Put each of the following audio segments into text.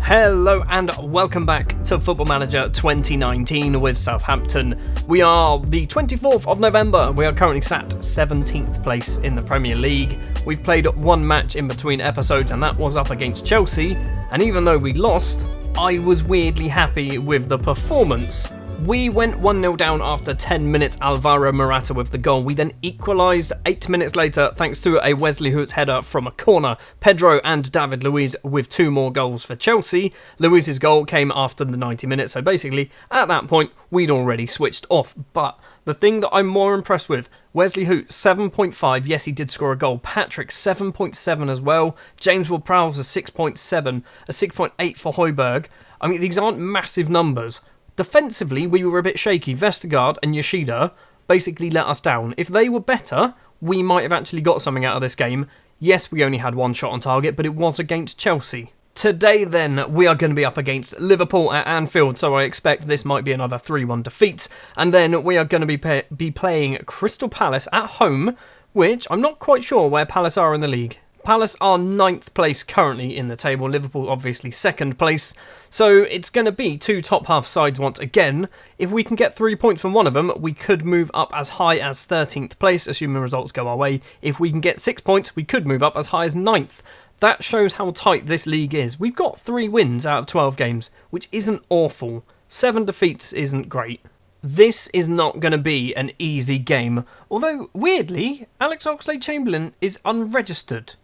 Hello and welcome back to Football Manager 2019 with Southampton. We are the 24th of November. We are currently sat 17th place in the Premier League. We've played one match in between episodes and that was up against Chelsea. And even though we lost, I was weirdly happy with the performance. We went 1-0 down after 10 minutes, Alvaro Morata with the goal. We then equalised 8 minutes later thanks to a Wesley Hoedt header from a corner. Pedro and David Luiz with 2 more goals for Chelsea. Luiz's goal came after the 90 minutes, so basically at that point we'd already switched off. But the thing that I'm more impressed with, Wesley Hoedt 7.5, yes he did score a goal. Patrick 7.7 as well. James Ward-Prowse a 6.7, a 6.8 for Højbjerg. I mean, these aren't massive numbers. Defensively, we were a bit shaky. Vestergaard and Yoshida basically let us down. If they were better, we might have actually got something out of this game. Yes, we only had 1 shot on target, but it was against Chelsea. Today, then, we are going to be up against Liverpool at Anfield, so I expect this might be another 3-1 defeat. And then we are going to be playing Crystal Palace at home, which I'm not quite sure where Palace are in the league. Palace are 9th place currently in the table, Liverpool obviously 2nd place, so it's going to be 2 top half sides once again. If we can get 3 points from one of them, we could move up as high as 13th place, assuming results go our way. If we can get 6 points, we could move up as high as 9th. That shows how tight this league is. We've got 3 wins out of 12 games, which isn't awful. 7 defeats isn't great. This is not going to be an easy game, although, weirdly, Alex Oxlade-Chamberlain is unregistered.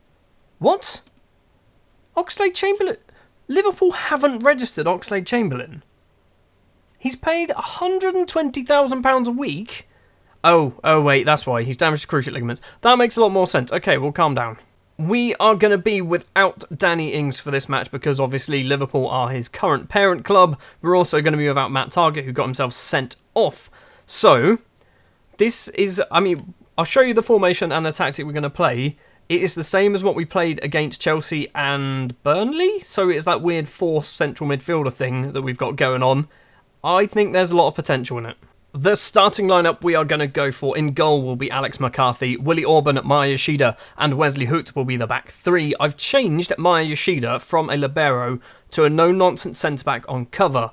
What? Oxlade-Chamberlain? Liverpool haven't registered Oxlade-Chamberlain. He's paid £120,000 a week? Oh wait, that's why. He's damaged cruciate ligaments. That makes a lot more sense. Okay, we'll calm down. We are going to be without Danny Ings for this match because obviously Liverpool are his current parent club. We're also going to be without Matt Targett, who got himself sent off. So, this is, I'll show you the formation and the tactic we're going to play. It is the same as what we played against Chelsea and Burnley, so it's that weird forced central midfielder thing that we've got going on. I think there's a lot of potential in it. The starting lineup we are going to go for in goal will be Alex McCarthy, Willie Orban, Maya Yoshida, and Wesley Hoedt will be the back 3. I've changed Maya Yoshida from a libero to a no-nonsense centre-back on cover.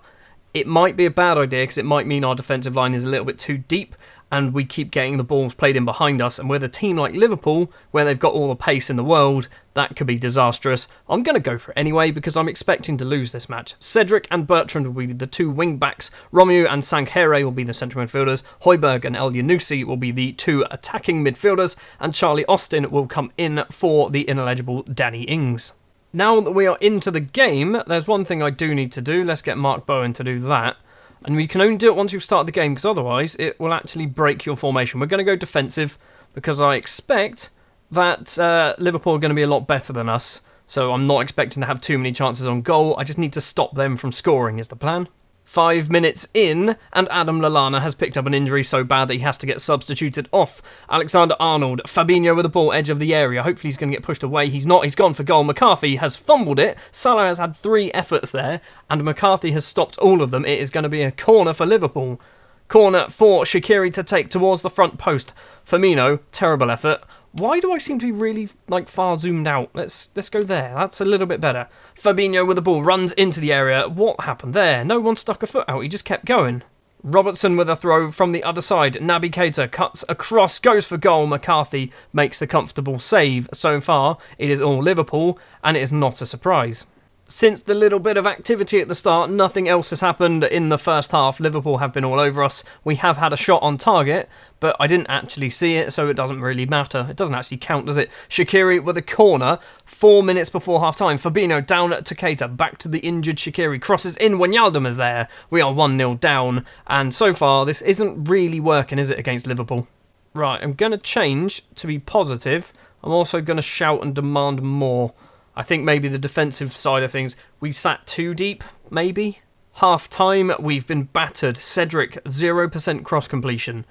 It might be a bad idea because it might mean our defensive line is a little bit too deep, and we keep getting the balls played in behind us, and with a team like Liverpool, where they've got all the pace in the world, that could be disastrous. I'm going to go for it anyway, because I'm expecting to lose this match. Cedric and Bertrand will be the 2 wing-backs, Romeu and Sankhere will be the central midfielders, Højbjerg and El Yunusi will be the 2 attacking midfielders, and Charlie Austin will come in for the ineligible Danny Ings. Now that we are into the game, there's one thing I do need to do. Let's get Mark Bowen to do that. And we can only do it once you've started the game, because otherwise it will actually break your formation. We're going to go defensive, because I expect that Liverpool are going to be a lot better than us. So I'm not expecting to have too many chances on goal. I just need to stop them from scoring is the plan. 5 minutes in, and Adam Lallana has picked up an injury so bad that he has to get substituted off. Alexander-Arnold, Fabinho with the ball, edge of the area. Hopefully he's going to get pushed away. He's not. He's gone for goal. McCarthy has fumbled it. Salah has had 3 efforts there, and McCarthy has stopped all of them. It is going to be a corner for Liverpool. Corner for Shaqiri to take towards the front post. Firmino, terrible effort. Why do I seem to be really far zoomed out? Let's go there. That's a little bit better. Fabinho with the ball runs into the area. What happened there? No one stuck a foot out. He just kept going. Robertson with a throw from the other side. Naby Keita cuts across, goes for goal. McCarthy makes the comfortable save. So far, it is all Liverpool, and it is not a surprise. Since the little bit of activity at the start, nothing else has happened in the first half. Liverpool have been all over us. We have had a shot on target, but I didn't actually see it, so it doesn't really matter. It doesn't actually count, does it? Shaqiri with a corner, 4 minutes before half-time. Fabinho down to Keita, back to the injured Shaqiri. Crosses in, Wijnaldum is there. We are 1-0 down, and so far this isn't really working, is it, against Liverpool? Right, I'm going to change to be positive. I'm also going to shout and demand more. I think maybe the defensive side of things, we sat too deep, maybe? Half-time, we've been battered. Cedric, 0% cross completion.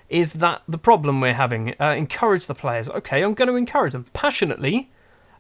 Is that the problem we're having? Encourage the players. Okay, I'm going to encourage them passionately.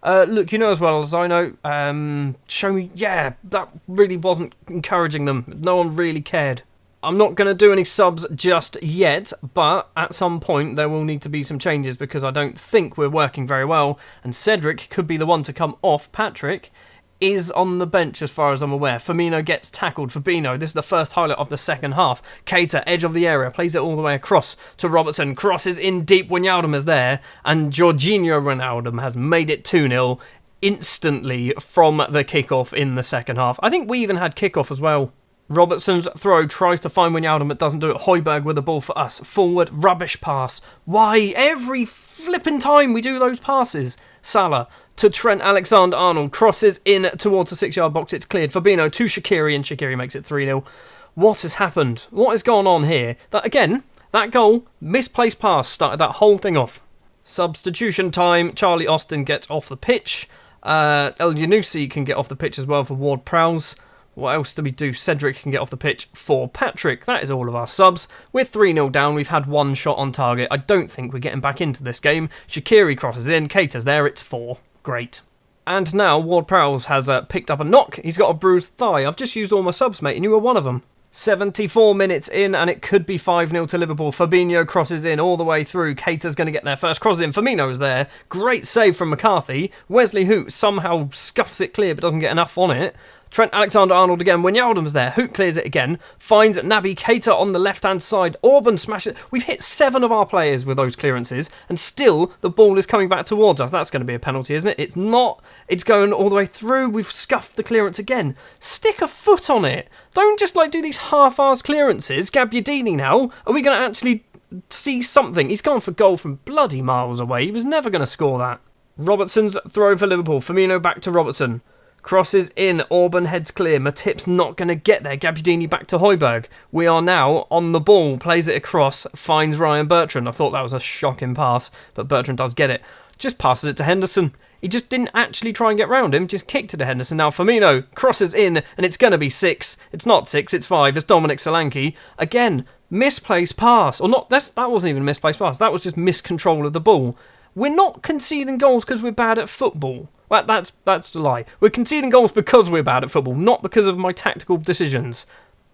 Look, you know as well as I know, show me, yeah, that really wasn't encouraging them. No one really cared. I'm not going to do any subs just yet, but at some point there will need to be some changes because I don't think we're working very well, and Cedric could be the one to come off Patrick is on the bench as far as I'm aware. Firmino gets tackled. Fabinho, this is the first highlight of the second half. Keita, edge of the area, plays it all the way across to Robertson. Crosses in deep. Wijnaldum is there. And Jorginho Wijnaldum has made it 2-0 instantly from the kickoff in the second half. I think we even had kickoff as well. Robertson's throw tries to find Wijnaldum but doesn't do it. Højbjerg with the ball for us. Forward, rubbish pass. Why? Every flipping time we do those passes. Salah to Trent Alexander-Arnold. Crosses in towards the 6-yard box. It's cleared. Fabinho to Shaqiri, and Shaqiri makes it 3-0. What has happened? What has gone on here? That goal, misplaced pass, started that whole thing off. Substitution time. Charlie Austin gets off the pitch. El Yunusi can get off the pitch as well for Ward-Prowse. What else do we do? Cedric can get off the pitch for Patrick. That is all of our subs. We're 3-0 down. We've had one shot on target. I don't think we're getting back into this game. Shaqiri crosses in. Keita's there. It's 4. Great. And now Ward-Prowse has picked up a knock. He's got a bruised thigh. I've just used all my subs, mate, and you were one of them. 74 minutes in, and it could be 5-0 to Liverpool. Fabinho crosses in all the way through. Keita's going to get there first. Crosses in. Firmino's there. Great save from McCarthy. Wesley Hoot somehow scuffs it clear but doesn't get enough on it. Trent Alexander-Arnold again. Wijnaldum's there. Hoot clears it again. Finds Naby Keita on the left-hand side. Orban smashes it. We've hit 7 of our players with those clearances, and still the ball is coming back towards us. That's going to be a penalty, isn't it? It's not. It's going all the way through. We've scuffed the clearance again. Stick a foot on it. Don't just do these half-arsed clearances. Gabbiadini now. Are we going to actually see something? He's gone for goal from bloody miles away. He was never going to score that. Robertson's throw for Liverpool. Firmino back to Robertson. Crosses in, Orban heads clear, Matip's not going to get there, Gabbiadini back to Højbjerg. We are now on the ball, plays it across, finds Ryan Bertrand. I thought that was a shocking pass, but Bertrand does get it. Just passes it to Henderson. He just didn't actually try and get round him, just kicked it to Henderson. Now Firmino crosses in, and it's going to be 6. It's not 6, it's 5. It's Dominic Solanke. Again, misplaced pass. Or not, that wasn't even a misplaced pass, that was just miscontrol of the ball. We're not conceding goals because we're bad at football. Well, that's a lie. We're conceding goals because we're bad at football, not because of my tactical decisions.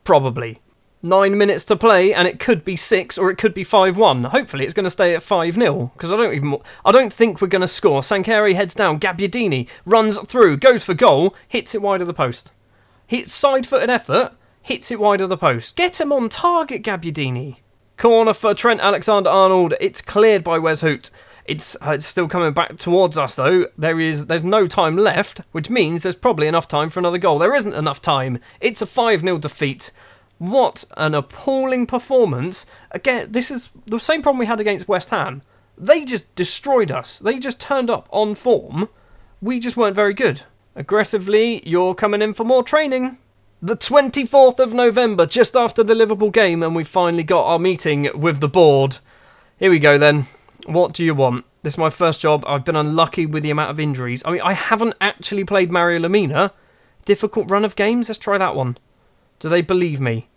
Probably. 9 minutes to play, and it could be 6 or it could be 5-1. Hopefully it's going to stay at 5-0, because I don't think we're going to score. Sankeri heads down, Gabbiadini runs through, goes for goal, hits it wide of the post. Hits side-footed effort, hits it wide of the post. Get him on target, Gabbiadini. Corner for Trent Alexander-Arnold. It's cleared by Wes Hoot. It's still coming back towards us, though. There's no time left, which means there's probably enough time for another goal. There isn't enough time. It's a 5-0 defeat. What an appalling performance. Again, this is the same problem we had against West Ham. They just destroyed us. They just turned up on form. We just weren't very good. Aggressively, you're coming in for more training. The 24th of November, just after the Liverpool game, and we finally got our meeting with the board. Here we go, then. What do you want? This is my first job. I've been unlucky with the amount of injuries. I mean, I haven't actually played Mario Lemina. Difficult run of games? Let's try that one. Do they believe me?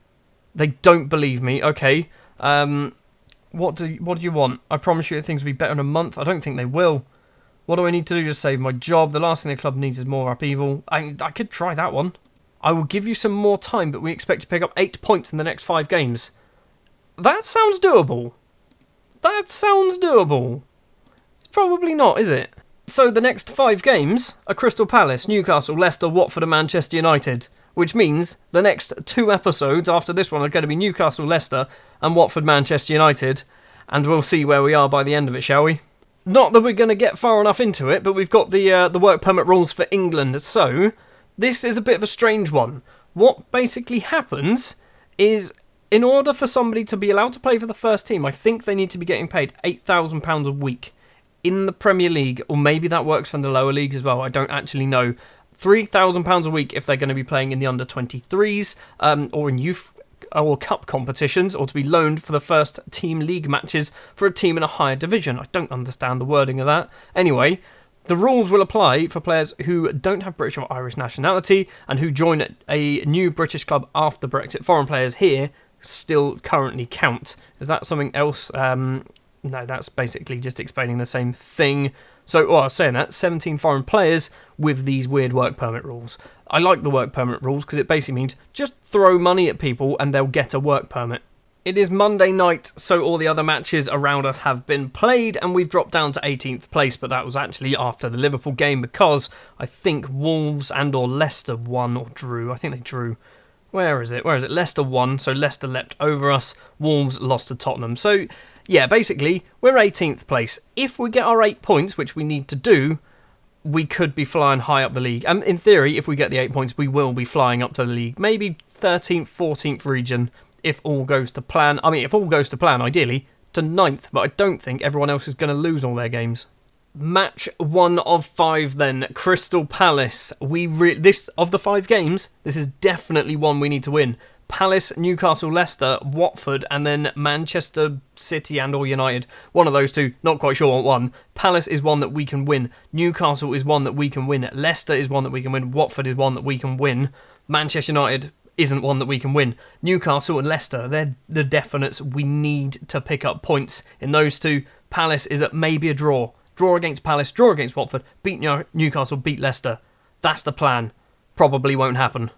They don't believe me. Okay. What do you want? I promise you things will be better in a month. I don't think they will. What do I need to do to save my job? The last thing the club needs is more upheaval. I could try that one. I will give you some more time, but we expect to pick up 8 points in the next 5 games. That sounds doable. That sounds doable. Probably not, is it? So the next 5 games are Crystal Palace, Newcastle, Leicester, Watford and Manchester United, which means the next 2 episodes after this one are going to be Newcastle, Leicester and Watford, Manchester United, and we'll see where we are by the end of it, shall we? Not that we're going to get far enough into it, but we've got the work permit rules for England, so this is a bit of a strange one. What basically happens is, in order for somebody to be allowed to play for the first team, I think they need to be getting paid £8,000 a week in the Premier League, or maybe that works for the lower leagues as well. I don't actually know. £3,000 a week if they're going to be playing in the under-23s or in youth or cup competitions, or to be loaned for the first team league matches for a team in a higher division. I don't understand the wording of that. Anyway, the rules will apply for players who don't have British or Irish nationality and who join a new British club after Brexit. Foreign players here still currently count. Is that something else? No, that's basically just explaining the same thing. So, I was saying that, 17 foreign players with these weird work permit rules. I like the work permit rules because it basically means just throw money at people and they'll get a work permit. It is Monday night, so all the other matches around us have been played, and we've dropped down to 18th place, but that was actually after the Liverpool game because I think Wolves and or Leicester won or drew. I think they drew. Where is it? Leicester won, so Leicester leapt over us. Wolves lost to Tottenham. So, yeah, basically, we're 18th place. If we get our 8 points, which we need to do, we could be flying high up the league. And in theory, if we get the 8 points, we will be flying up to the league. Maybe 13th, 14th region. If all goes to plan. I mean, if all goes to plan, ideally, to 9th, but I don't think everyone else is going to lose all their games. Match 1 of 5 then, Crystal Palace. This of the 5 games, this is definitely one we need to win. Palace, Newcastle, Leicester, Watford, and then Manchester City and or United. One of those two, not quite sure what one. Palace is one that we can win. Newcastle is one that we can win. Leicester is one that we can win. Watford is one that we can win. Manchester United isn't one that we can win. Newcastle and Leicester, they're the definites. We need to pick up points in those two. Palace is at maybe a draw. Draw against Palace, draw against Watford, beat Newcastle, beat Leicester. That's the plan. Probably won't happen.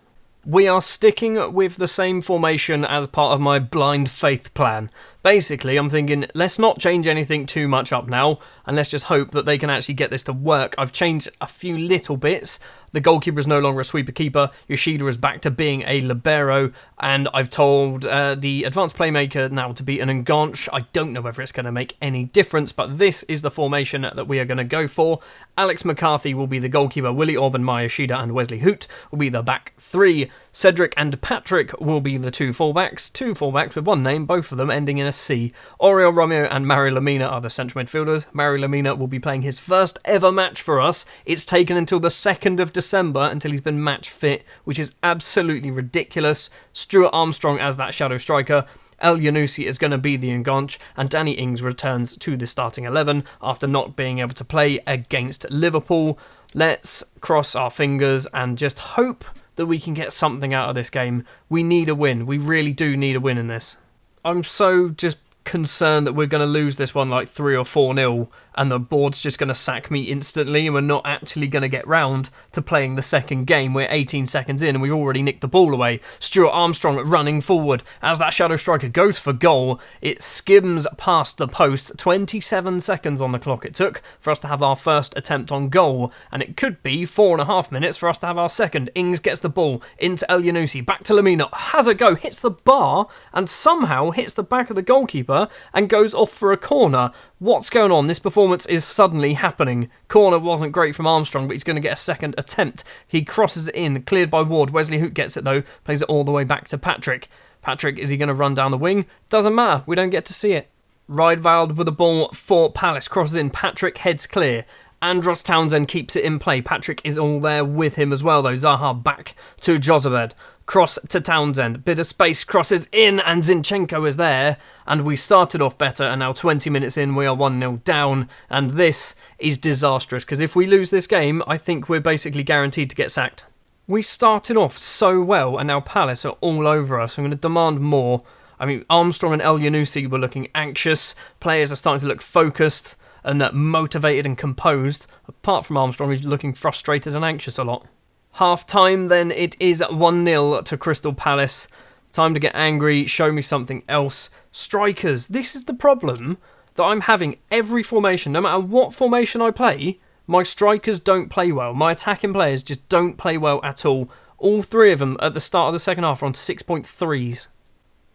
We are sticking with the same formation as part of my blind faith plan. Basically, I'm thinking, let's not change anything too much up now, and let's just hope that they can actually get this to work. I've changed a few little bits. The goalkeeper is no longer a sweeper keeper. Yoshida is back to being a libero, and I've told the advanced playmaker now to be an enganche. I don't know whether it's going to make any difference, but this is the formation that we are going to go for. Alex McCarthy will be the goalkeeper. Willie Orban, Maya Yoshida, and Wesley Hoot will be the back three. Cedric and Patrick will be the two fullbacks. Two fullbacks with one name, both of them ending in a C. Oriol Romeo and Mario Lemina are the central midfielders. Mario Lemina will be playing his first ever match for us. It's taken until the 2nd of December until he's been match fit, which is absolutely ridiculous. Stuart Armstrong as that shadow striker. El Yunusi is going to be the enganche, and Danny Ings returns to the starting 11 after not being able to play against Liverpool. Let's cross our fingers and just hope that we can get something out of this game. We need a win. We really do need a win in this. I'm so just concerned that we're going to lose this one like 3 or 4-0 and the board's just going to sack me instantly and we're not actually going to get round to playing the second game. We're 18 seconds in and we've already nicked the ball away. Stuart Armstrong running forward as that shadow striker goes for goal. It skims past the post. 27 seconds on the clock it took for us to have our first attempt on goal, and it could be 4.5 minutes for us to have our second. Ings gets the ball into El Yunusi, back to Lemina, has a go, hits the bar and somehow hits the back of the goalkeeper and goes off for a corner. What's going on? This performance is suddenly happening. Corner wasn't great from Armstrong, but he's going to get a second attempt. He crosses it in, cleared by Ward. Wesley Hoot gets it though, plays it all the way back to Patrick. Patrick, is he going to run down the wing? Doesn't matter, we don't get to see it. Riedveld with the ball for Palace, crosses in, Patrick heads clear. Andros Townsend keeps it in play. Patrick is all there with him as well though. Zaha back to Jozabed. Cross to Townsend, bit of space, crosses in and Zinchenko is there, and we started off better and now 20 minutes in we are 1-0 down, and this is disastrous because if we lose this game I think we're basically guaranteed to get sacked. We started off so well and now Palace are all over us. I'm going to demand more. I mean, Armstrong and El Yunusi were looking anxious, players are starting to look focused and motivated and composed, apart from Armstrong who's looking frustrated and anxious a lot. Half time then, it is 1-0 to Crystal Palace. Time to get angry, show me something else. Strikers, this is the problem that I'm having every formation. No matter what formation I play, my strikers don't play well. My attacking players just don't play well at all. All three of them at the start of the second half are on 6.3s.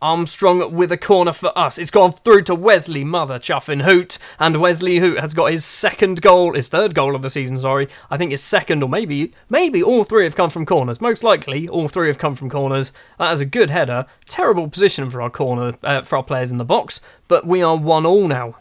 Armstrong with a corner for us. It's gone through to Wesley, mother chuffing Hoot, and Wesley Hoot has got his third goal of the season, sorry. I think his second, or maybe all three have come from corners. Most likely, all three have come from corners. That is a good header. Terrible position for our players in the box, but we are 1-1 now.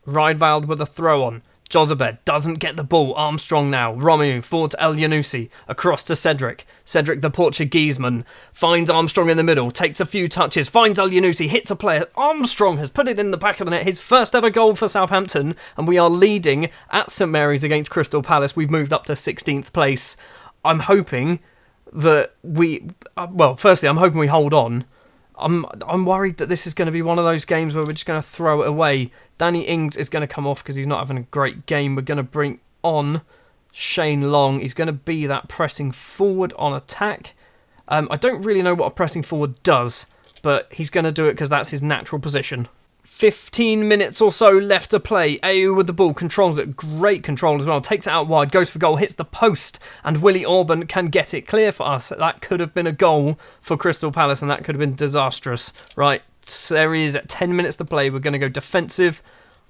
Riedveld with a throw on. Jozabed doesn't get the ball. Armstrong now. Romeo forward to El Yunusi. Across to Cedric. Cedric, the Portugueseman, finds Armstrong in the middle. Takes a few touches. Finds El Yunusi. Hits a player. Armstrong has put it in the back of the net. His first ever goal for Southampton. And we are leading at St Mary's against Crystal Palace. We've moved up to 16th place. I'm hoping that firstly, I'm hoping we hold on. I'm worried that this is going to be one of those games where we're just going to throw it away. Danny Ings is going to come off because he's not having a great game. We're going to bring on Shane Long. He's going to be that pressing forward on attack. I don't really know what a pressing forward does, but he's going to do it because that's his natural position. 15 minutes or so left to play. Ayew with the ball, controls it. Great control as well. Takes it out wide, goes for goal, hits the post, and Willie Orban can get it clear for us. That could have been a goal for Crystal Palace, and that could have been disastrous. Right, so there he is at 10 minutes to play. We're going to go defensive.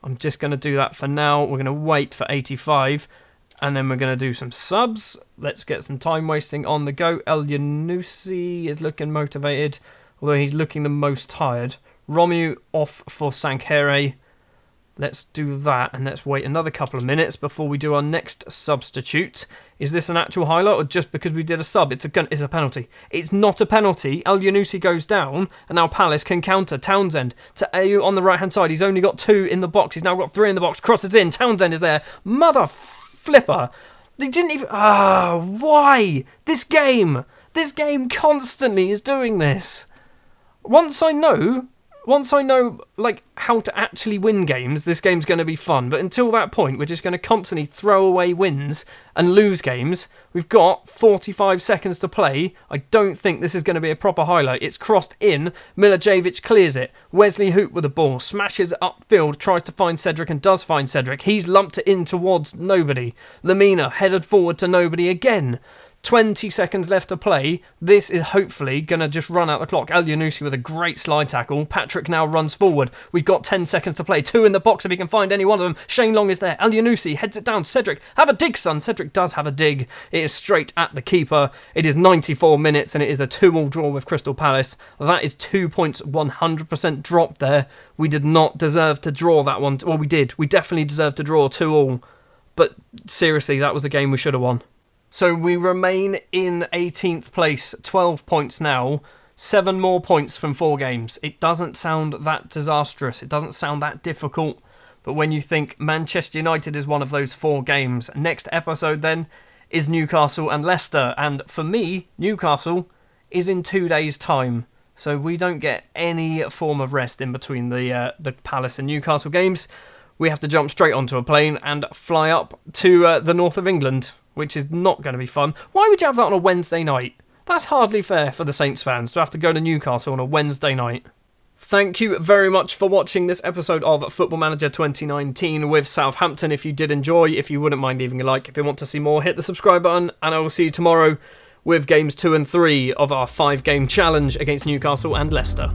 I'm just going to do that for now. We're going to wait for 85, and then we're going to do some subs. Let's get some time wasting on the go. Elyounoussi is looking motivated, although he's looking the most tired. Romu off for Sankhere. Let's do that, and let's wait another couple of minutes before we do our next substitute. Is this an actual highlight, or just because we did a sub, it's a penalty? It's not a penalty. Elyounoussi goes down, and now Palace can counter. Townsend to Ayew on the right-hand side. He's only got 2 in the box. He's now got 3 in the box. Crosses in. Townsend is there. Mother flipper. They didn't even... why? This game constantly is doing this. Once I know, like, how to actually win games, this game's going to be fun. But until that point, we're just going to constantly throw away wins and lose games. We've got 45 seconds to play. I don't think this is going to be a proper highlight. It's crossed in. Milicevic clears it. Wesley Hoop with the ball. Smashes it upfield. Tries to find Cedric and does find Cedric. He's lumped it in towards nobody. Lamina headed forward to nobody again. 20 seconds left to play. This is hopefully going to just run out the clock. Elyounoussi with a great slide tackle. Patrick now runs forward. We've got 10 seconds to play. 2 in the box if he can find any one of them. Shane Long is there. Elyounoussi heads it down. Cedric, have a dig, son. Cedric does have a dig. It is straight at the keeper. It is 94 minutes and it is a 2-2 draw with Crystal Palace. That is 2 points, 100% drop there. We did not deserve to draw that one. Well, we did. We definitely deserved to draw 2-2. But seriously, that was a game we should have won. So we remain in 18th place, 12 points now, 7 more points from 4 games. It doesn't sound that disastrous, it doesn't sound that difficult, but when you think Manchester United is one of those 4 games, next episode then is Newcastle and Leicester, and for me, Newcastle is in 2 days' time, so we don't get any form of rest in between the Palace and Newcastle games. We have to jump straight onto a plane and fly up to the north of England, which is not going to be fun. Why would you have that on a Wednesday night? That's hardly fair for the Saints fans to have to go to Newcastle on a Wednesday night. Thank you very much for watching this episode of Football Manager 2019 with Southampton. If you did enjoy, if you wouldn't mind leaving a like, if you want to see more, hit the subscribe button, and I will see you tomorrow with games 2 and 3 of our 5-game challenge against Newcastle and Leicester.